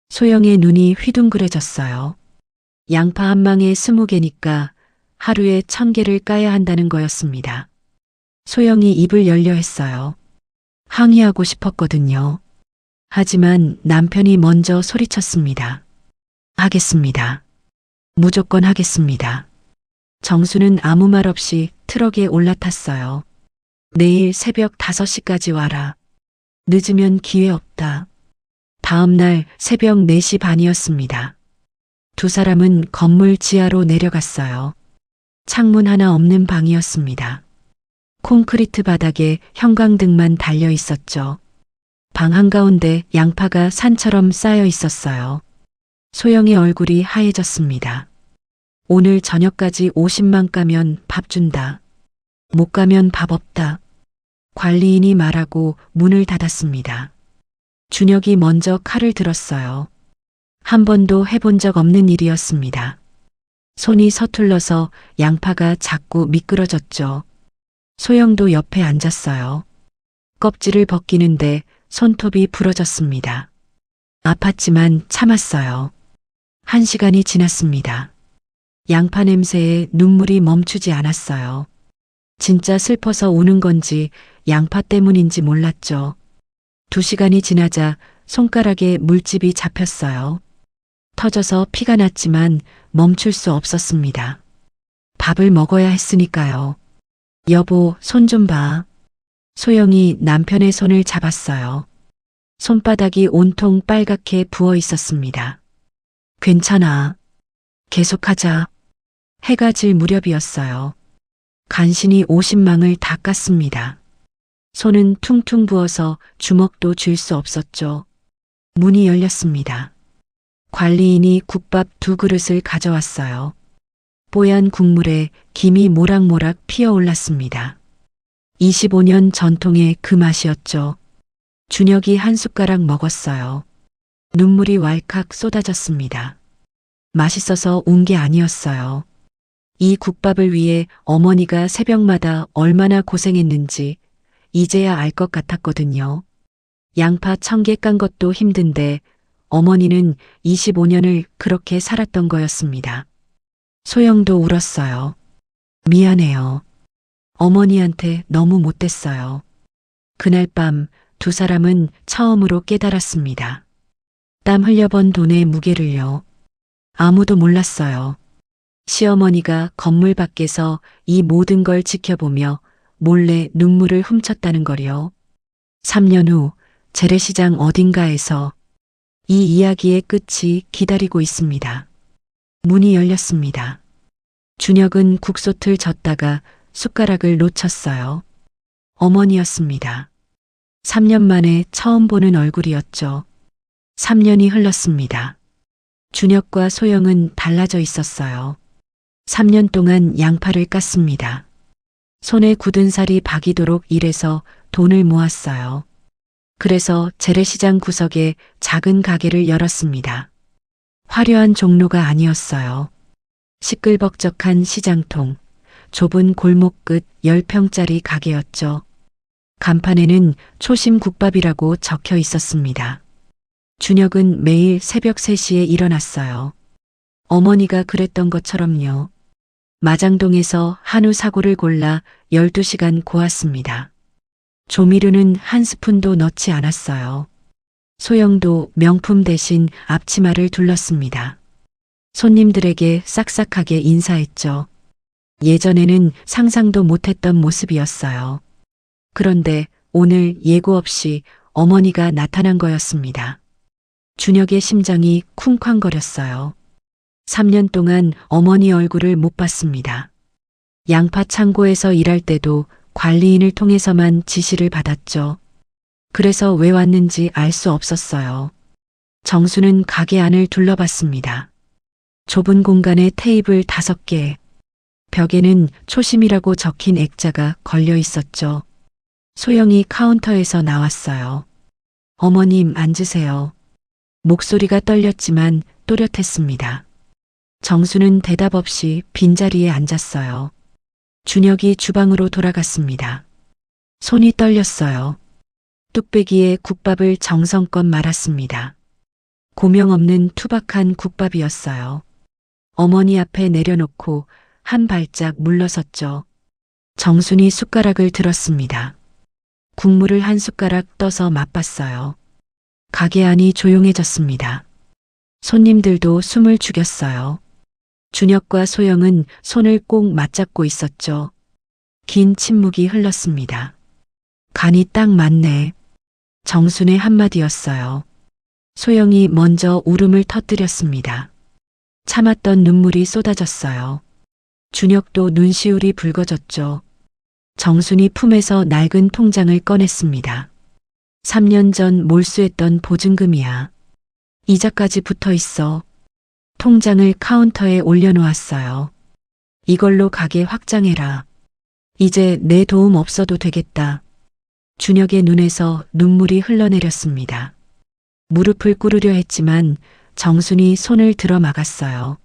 소영의 눈이 휘둥그레졌어요. 양파 한 망에 20개니까 하루에 1000개를 까야 한다는 거였습니다. 소영이 입을 열려 했어요. 항의하고 싶었거든요. 하지만 남편이 먼저 소리쳤습니다. 하겠습니다. 무조건 하겠습니다. 정수는 아무 말 없이 트럭에 올라탔어요. 내일 새벽 5시까지 와라. 늦으면 기회 없다. 다음 날 새벽 4시 반이었습니다. 두 사람은 건물 지하로 내려갔어요. 창문 하나 없는 방이었습니다. 콘크리트 바닥에 형광등만 달려 있었죠. 방 한가운데 양파가 산처럼 쌓여 있었어요. 소영의 얼굴이 하얘졌습니다. 오늘 저녁까지 50만 까면 밥 준다. 못 가면 밥 없다. 관리인이 말하고 문을 닫았습니다. 준혁이 먼저 칼을 들었어요. 한 번도 해본 적 없는 일이었습니다. 손이 서툴러서 양파가 자꾸 미끄러졌죠. 소영도 옆에 앉았어요. 껍질을 벗기는데 손톱이 부러졌습니다. 아팠지만 참았어요. 1시간이 지났습니다. 양파 냄새에 눈물이 멈추지 않았어요. 진짜 슬퍼서 우는 건지 양파 때문인지 몰랐죠. 2시간이 지나자 손가락에 물집이 잡혔어요. 터져서 피가 났지만 멈출 수 없었습니다. 밥을 먹어야 했으니까요. 여보, 손 좀 봐. 소영이 남편의 손을 잡았어요. 손바닥이 온통 빨갛게 부어 있었습니다. 괜찮아. 계속하자. 해가 질 무렵이었어요. 간신히 오신망을 닦았습니다. 손은 퉁퉁 부어서 주먹도 쥘 수 없었죠. 문이 열렸습니다. 관리인이 국밥 2그릇을 가져왔어요. 뽀얀 국물에 김이 모락모락 피어올랐습니다. 25년 전통의 그 맛이었죠. 준혁이 한 숟가락 먹었어요. 눈물이 왈칵 쏟아졌습니다. 맛있어서 운 게 아니었어요. 이 국밥을 위해 어머니가 새벽마다 얼마나 고생했는지 이제야 알 것 같았거든요. 양파 1000개 깐 것도 힘든데 어머니는 25년을 그렇게 살았던 거였습니다. 소영도 울었어요. 미안해요. 어머니한테 너무 못됐어요. 그날 밤 2사람은 처음으로 깨달았습니다. 땀 흘려번 돈의 무게를요. 아무도 몰랐어요. 시어머니가 건물 밖에서 이 모든 걸 지켜보며 몰래 눈물을 훔쳤다는 걸요. 3년 후 재래시장 어딘가에서 이 이야기의 끝이 기다리고 있습니다. 문이 열렸습니다. 준혁은 국솥을 젓다가 숟가락을 놓쳤어요. 어머니였습니다. 3년 만에 처음 보는 얼굴이었죠. 3년이 흘렀습니다. 준혁과 소영은 달라져 있었어요. 3년 동안 양파를 깠습니다. 손에 굳은 살이 박이도록 일해서 돈을 모았어요. 그래서 재래시장 구석에 작은 가게를 열었습니다. 화려한 종로가 아니었어요. 시끌벅적한 시장통, 좁은 골목 끝 10평짜리 가게였죠. 간판에는 초심국밥이라고 적혀 있었습니다. 준혁은 매일 새벽 3시에 일어났어요. 어머니가 그랬던 것처럼요. 마장동에서 한우 사고를 골라 12시간 고았습니다. 조미료는 한 스푼도 넣지 않았어요. 소영도 명품 대신 앞치마를 둘렀습니다. 손님들에게 싹싹하게 인사했죠. 예전에는 상상도 못했던 모습이었어요. 그런데 오늘 예고 없이 어머니가 나타난 거였습니다. 준혁의 심장이 쿵쾅거렸어요. 3년 동안 어머니 얼굴을 못 봤습니다. 양파 창고에서 일할 때도 관리인을 통해서만 지시를 받았죠. 그래서 왜 왔는지 알 수 없었어요. 정수는 가게 안을 둘러봤습니다. 좁은 공간에 테이블 5개, 벽에는 초심이라고 적힌 액자가 걸려 있었죠. 소영이 카운터에서 나왔어요. 어머님 앉으세요. 목소리가 떨렸지만 또렷했습니다. 정수는 대답 없이 빈자리에 앉았어요. 준혁이 주방으로 돌아갔습니다. 손이 떨렸어요. 뚝배기에 국밥을 정성껏 말았습니다. 고명 없는 투박한 국밥이었어요. 어머니 앞에 내려놓고 한 발짝 물러섰죠. 정순이 숟가락을 들었습니다. 국물을 한 숟가락 떠서 맛봤어요. 가게 안이 조용해졌습니다. 손님들도 숨을 죽였어요. 준혁과 소영은 손을 꼭 맞잡고 있었죠. 긴 침묵이 흘렀습니다. 간이 딱 맞네. 정순의 한마디였어요. 소영이 먼저 울음을 터뜨렸습니다. 참았던 눈물이 쏟아졌어요. 준혁도 눈시울이 붉어졌죠. 정순이 품에서 낡은 통장을 꺼냈습니다. 3년 전 몰수했던 보증금이야. 이자까지 붙어 있어. 통장을 카운터에 올려놓았어요. 이걸로 가게 확장해라. 이제 내 도움 없어도 되겠다. 준혁의 눈에서 눈물이 흘러내렸습니다. 무릎을 꿇으려 했지만 정순이 손을 들어 막았어요.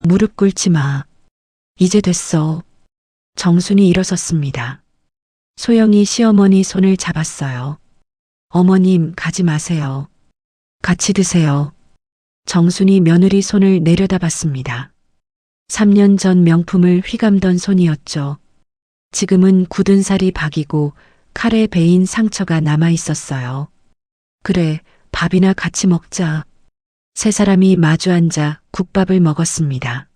무릎 꿇지 마. 이제 됐어. 정순이 일어섰습니다. 소영이 시어머니 손을 잡았어요. 어머님, 가지 마세요. 같이 드세요. 정순이 며느리 손을 내려다봤습니다. 3년 전 명품을 휘감던 손이었죠. 지금은 굳은 살이 박이고 칼에 베인 상처가 남아 있었어요. 그래, 밥이나 같이 먹자. 세 사람이 마주 앉아 국밥을 먹었습니다.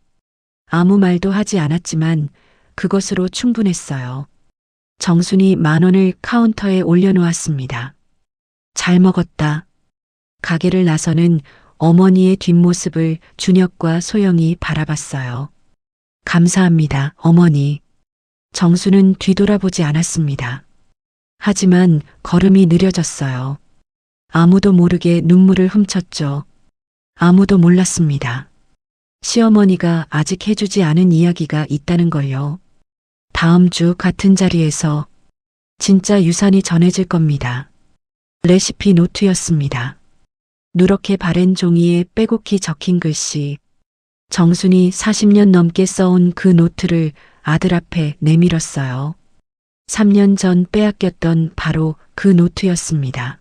아무 말도 하지 않았지만 그것으로 충분했어요. 정순이 10,000원을 카운터에 올려놓았습니다. 잘 먹었다. 가게를 나서는 어머니의 뒷모습을 준혁과 소영이 바라봤어요. 감사합니다, 어머니. 정수는 뒤돌아보지 않았습니다. 하지만 걸음이 느려졌어요. 아무도 모르게 눈물을 훔쳤죠. 아무도 몰랐습니다. 시어머니가 아직 해주지 않은 이야기가 있다는 걸요. 다음 주 같은 자리에서 진짜 유산이 전해질 겁니다. 레시피 노트였습니다. 누렇게 바랜 종이에 빼곡히 적힌 글씨. 정순이 40년 넘게 써온 그 노트를 아들 앞에 내밀었어요. 3년 전 빼앗겼던 바로 그 노트였습니다.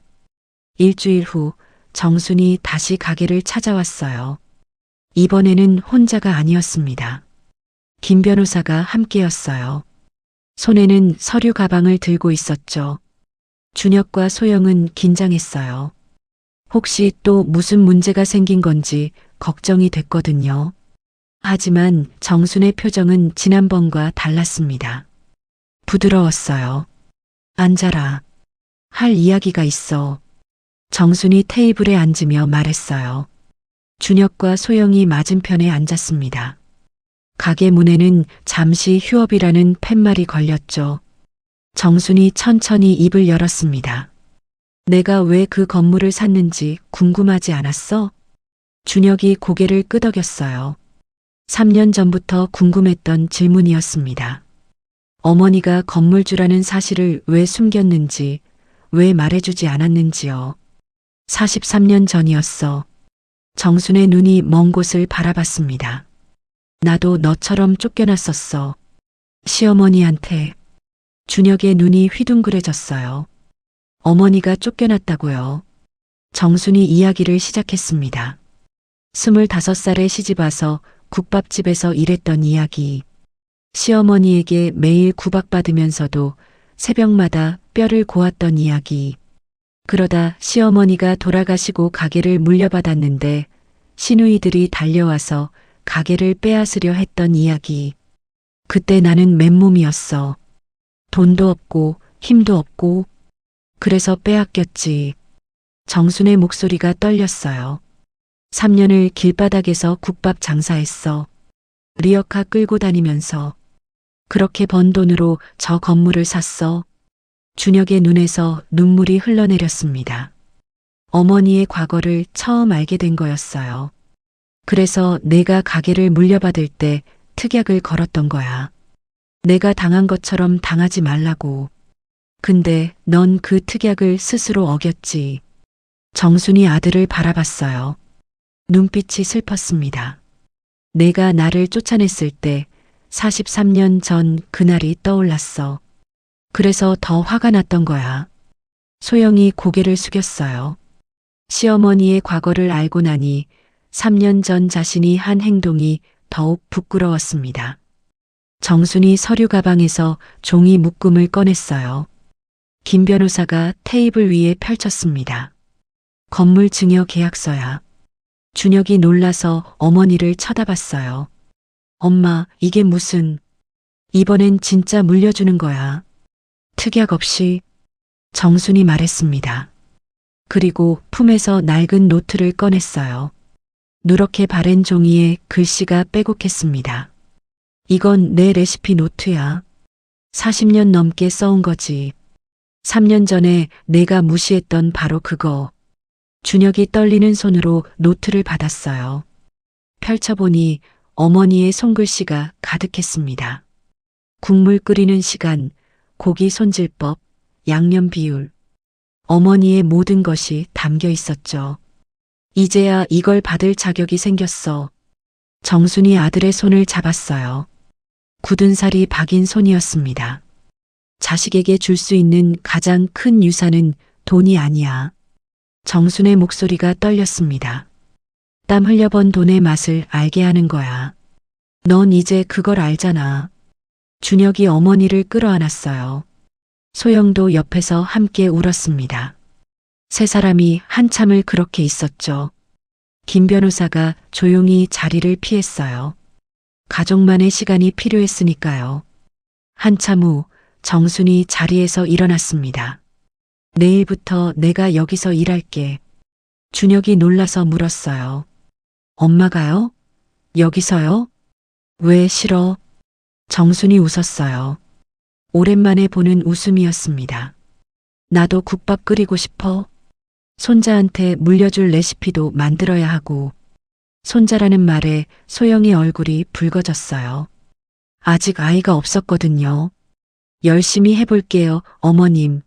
일주일 후 정순이 다시 가게를 찾아왔어요. 이번에는 혼자가 아니었습니다. 김 변호사가 함께였어요. 손에는 서류 가방을 들고 있었죠. 준혁과 소영은 긴장했어요. 혹시 또 무슨 문제가 생긴 건지 걱정이 됐거든요. 하지만 정순의 표정은 지난번과 달랐습니다. 부드러웠어요. 앉아라. 할 이야기가 있어. 정순이 테이블에 앉으며 말했어요. 준혁과 소영이 맞은편에 앉았습니다. 가게 문에는 잠시 휴업이라는 팻말이 걸렸죠. 정순이 천천히 입을 열었습니다. 내가 왜 그 건물을 샀는지 궁금하지 않았어? 준혁이 고개를 끄덕였어요. 3년 전부터 궁금했던 질문이었습니다. 어머니가 건물주라는 사실을 왜 숨겼는지, 왜 말해주지 않았는지요. 43년 전이었어. 정순의 눈이 먼 곳을 바라봤습니다. 나도 너처럼 쫓겨났었어. 시어머니한테. 준혁의 눈이 휘둥그레졌어요. 어머니가 쫓겨났다고요. 정순이 이야기를 시작했습니다. 25살에 시집와서 국밥집에서 일했던 이야기. 시어머니에게 매일 구박받으면서도 새벽마다 뼈를 고았던 이야기. 그러다 시어머니가 돌아가시고 가게를 물려받았는데 시누이들이 달려와서 가게를 빼앗으려 했던 이야기. 그때 나는 맨몸이었어. 돈도 없고 힘도 없고 그래서 빼앗겼지. 정순의 목소리가 떨렸어요. 3년을 길바닥에서 국밥 장사했어. 리어카 끌고 다니면서. 그렇게 번 돈으로 저 건물을 샀어. 준혁의 눈에서 눈물이 흘러내렸습니다. 어머니의 과거를 처음 알게 된 거였어요. 그래서 내가 가게를 물려받을 때 특약을 걸었던 거야. 내가 당한 것처럼 당하지 말라고. 근데 넌 그 특약을 스스로 어겼지. 정순이 아들을 바라봤어요. 눈빛이 슬펐습니다. 내가 나를 쫓아냈을 때 43년 전 그날이 떠올랐어. 그래서 더 화가 났던 거야. 소영이 고개를 숙였어요. 시어머니의 과거를 알고 나니 3년 전 자신이 한 행동이 더욱 부끄러웠습니다. 정순이 서류 가방에서 종이 묶음을 꺼냈어요. 김 변호사가 테이블 위에 펼쳤습니다. 건물 증여 계약서야. 준혁이 놀라서 어머니를 쳐다봤어요. 엄마, 이게 무슨... 이번엔 진짜 물려주는 거야. 특약 없이. 정순이 말했습니다. 그리고 품에서 낡은 노트를 꺼냈어요. 누렇게 바랜 종이에 글씨가 빼곡했습니다. 이건 내 레시피 노트야. 40년 넘게 써온 거지. 3년 전에 내가 무시했던 바로 그거. 준혁이 떨리는 손으로 노트를 받았어요. 펼쳐보니 어머니의 손글씨가 가득했습니다. 국물 끓이는 시간, 고기 손질법, 양념 비율. 어머니의 모든 것이 담겨 있었죠. 이제야 이걸 받을 자격이 생겼어. 정순이 아들의 손을 잡았어요. 굳은 살이 박인 손이었습니다. 자식에게 줄 수 있는 가장 큰 유산은 돈이 아니야. 정순의 목소리가 떨렸습니다. 땀 흘려번 돈의 맛을 알게 하는 거야. 넌 이제 그걸 알잖아. 준혁이 어머니를 끌어안았어요. 소영도 옆에서 함께 울었습니다. 세 사람이 한참을 그렇게 있었죠. 김 변호사가 조용히 자리를 피했어요. 가족만의 시간이 필요했으니까요. 한참 후 정순이 자리에서 일어났습니다. 내일부터 내가 여기서 일할게. 준혁이 놀라서 물었어요. 엄마가요? 여기서요? 왜 싫어? 정순이 웃었어요. 오랜만에 보는 웃음이었습니다. 나도 국밥 끓이고 싶어. 손자한테 물려줄 레시피도 만들어야 하고. 손자라는 말에 소영이 얼굴이 붉어졌어요. 아직 아이가 없었거든요. 열심히 해볼게요, 어머님.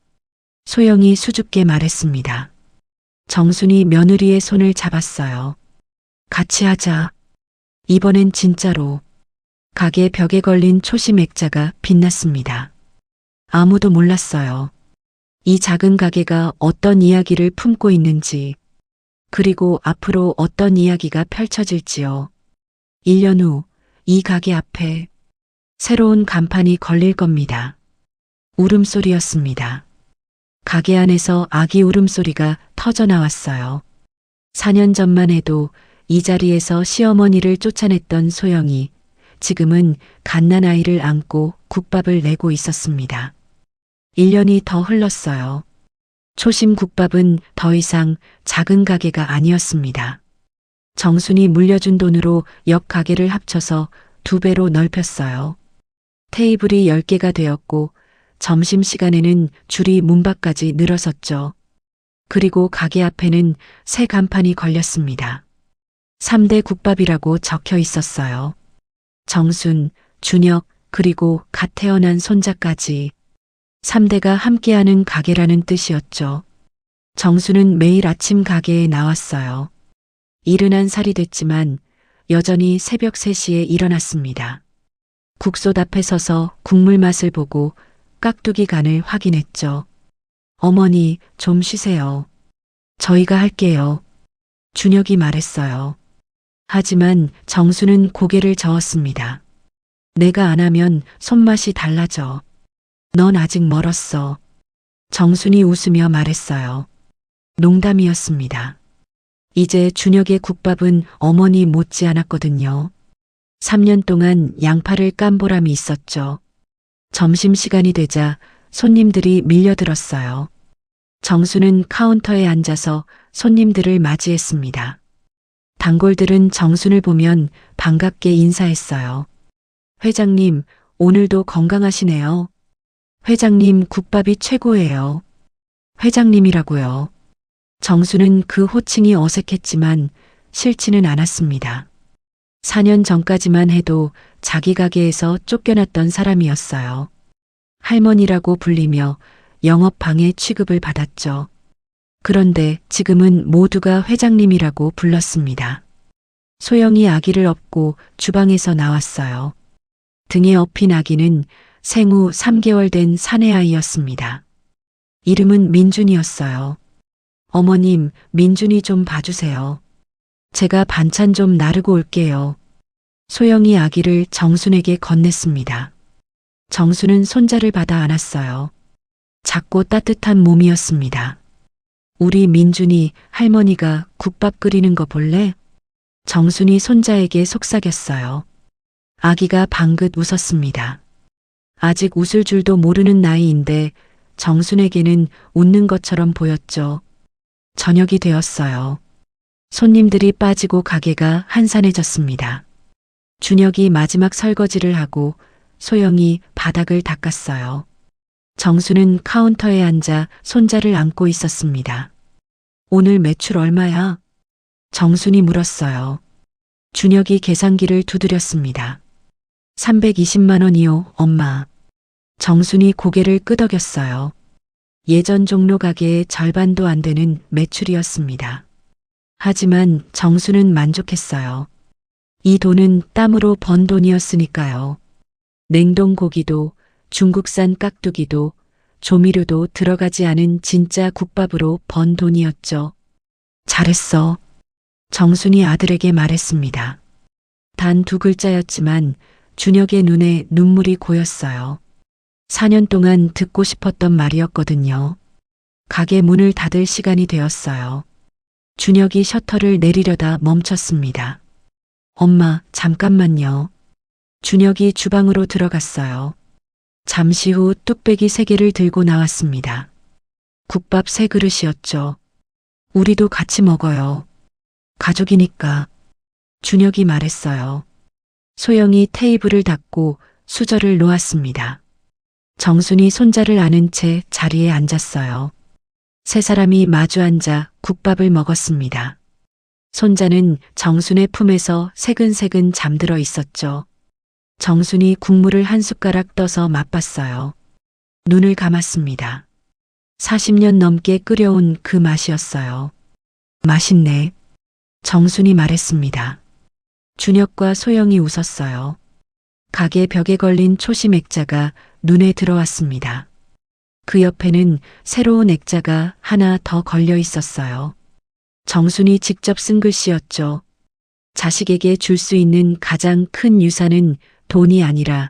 소영이 수줍게 말했습니다. 정순이 며느리의 손을 잡았어요. 같이 하자. 이번엔 진짜로. 가게 벽에 걸린 초심 액자가 빛났습니다. 아무도 몰랐어요. 이 작은 가게가 어떤 이야기를 품고 있는지, 그리고 앞으로 어떤 이야기가 펼쳐질지요. 1년 후 이 가게 앞에 새로운 간판이 걸릴 겁니다. 울음소리였습니다. 가게 안에서 아기 울음소리가 터져 나왔어요. 4년 전만 해도 이 자리에서 시어머니를 쫓아냈던 소영이 지금은 갓난아이를 안고 국밥을 내고 있었습니다. 1년이 더 흘렀어요. 초심 국밥은 더 이상 작은 가게가 아니었습니다. 정순이 물려준 돈으로 옆 가게를 합쳐서 2배로 넓혔어요. 테이블이 10개가 되었고 점심시간에는 줄이 문 밖까지 늘어섰죠. 그리고 가게 앞에는 새 간판이 걸렸습니다. 3대 국밥이라고 적혀 있었어요. 정순, 준혁, 그리고 갓 태어난 손자까지 3대가 함께하는 가게라는 뜻이었죠. 정순은 매일 아침 가게에 나왔어요. 71살이 됐지만 여전히 새벽 3시에 일어났습니다. 국솥 앞에 서서 국물 맛을 보고 깍두기 간을 확인했죠. 어머니, 좀 쉬세요. 저희가 할게요. 준혁이 말했어요. 하지만 정수는 고개를 저었습니다. 내가 안 하면 손맛이 달라져. 넌 아직 멀었어. 정순이 웃으며 말했어요. 농담이었습니다. 이제 준혁의 국밥은 어머니 못지 않았거든요. 3년 동안 양파를 깐 보람이 있었죠. 점심시간이 되자 손님들이 밀려들었어요. 정수는 카운터에 앉아서 손님들을 맞이했습니다. 단골들은 정순을 보면 반갑게 인사했어요. 회장님, 오늘도 건강하시네요. 회장님, 국밥이 최고예요. 회장님이라고요. 정수는 그 호칭이 어색했지만 싫지는 않았습니다. 4년 전까지만 해도 자기 가게에서 쫓겨났던 사람이었어요. 할머니라고 불리며 영업방해 취급을 받았죠. 그런데 지금은 모두가 회장님이라고 불렀습니다. 소영이 아기를 업고 주방에서 나왔어요. 등에 업힌 아기는 생후 3개월 된 사내아이였습니다. 이름은 민준이었어요. 어머님, 민준이 좀 봐주세요. 제가 반찬 좀 나르고 올게요. 소영이 아기를 정순에게 건넸습니다. 정순은 손자를 받아 안았어요. 작고 따뜻한 몸이었습니다. 우리 민준이 할머니가 국밥 끓이는 거 볼래? 정순이 손자에게 속삭였어요. 아기가 방긋 웃었습니다. 아직 웃을 줄도 모르는 나이인데 정순에게는 웃는 것처럼 보였죠. 저녁이 되었어요. 손님들이 빠지고 가게가 한산해졌습니다. 준혁이 마지막 설거지를 하고 소영이 바닥을 닦았어요. 정수는 카운터에 앉아 손자를 안고 있었습니다. 오늘 매출 얼마야? 정순이 물었어요. 준혁이 계산기를 두드렸습니다. 320만 원이요, 엄마. 정순이 고개를 끄덕였어요. 예전 종로 가게의 절반도 안 되는 매출이었습니다. 하지만 정수는 만족했어요. 이 돈은 땀으로 번 돈이었으니까요. 냉동 고기도 중국산 깍두기도 조미료도 들어가지 않은 진짜 국밥으로 번 돈이었죠. 잘했어. 정순이 아들에게 말했습니다. 단 2글자였지만 준혁의 눈에 눈물이 고였어요. 4년 동안 듣고 싶었던 말이었거든요. 가게 문을 닫을 시간이 되었어요. 준혁이 셔터를 내리려다 멈췄습니다. 엄마, 잠깐만요. 준혁이 주방으로 들어갔어요. 잠시 후 뚝배기 3개를 들고 나왔습니다. 국밥 3그릇이었죠. 우리도 같이 먹어요. 가족이니까. 준혁이 말했어요. 소영이 테이블을 닫고 수저를 놓았습니다. 정순이 손자를 안은 채 자리에 앉았어요. 3사람이 마주 앉아 국밥을 먹었습니다. 손자는 정순의 품에서 새근새근 잠들어 있었죠. 정순이 국물을 한 숟가락 떠서 맛봤어요. 눈을 감았습니다. 40년 넘게 끓여온 그 맛이었어요. 맛있네. 정순이 말했습니다. 준혁과 소영이 웃었어요. 가게 벽에 걸린 초심 액자가 눈에 들어왔습니다. 그 옆에는 새로운 액자가 하나 더 걸려 있었어요. 정순이 직접 쓴 글씨였죠. 자식에게 줄 수 있는 가장 큰 유산은 돈이 아니라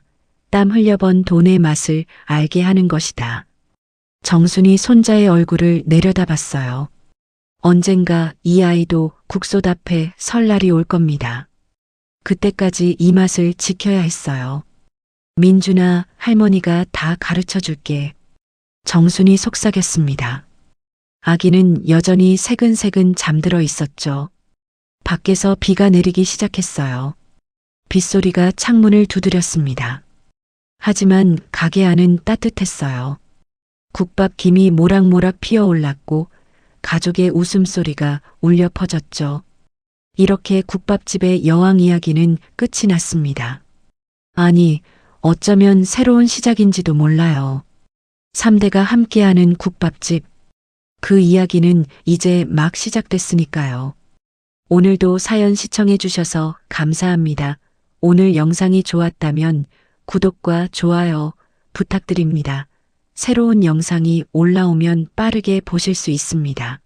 땀 흘려번 돈의 맛을 알게 하는 것이다. 정순이 손자의 얼굴을 내려다봤어요. 언젠가 이 아이도 국솥 앞에 설 날이 올 겁니다. 그때까지 이 맛을 지켜야 했어요. 민준아, 할머니가 다 가르쳐 줄게. 정순이 속삭였습니다. 아기는 여전히 새근새근 잠들어 있었죠. 밖에서 비가 내리기 시작했어요. 빗소리가 창문을 두드렸습니다. 하지만 가게 안은 따뜻했어요. 국밥 김이 모락모락 피어올랐고 가족의 웃음소리가 울려 퍼졌죠. 이렇게 국밥집의 여왕 이야기는 끝이 났습니다. 아니, 어쩌면 새로운 시작인지도 몰라요. 3대가 함께하는 국밥집. 그 이야기는 이제 막 시작됐으니까요. 오늘도 사연 시청해 주셔서 감사합니다. 오늘 영상이 좋았다면 구독과 좋아요 부탁드립니다. 새로운 영상이 올라오면 빠르게 보실 수 있습니다.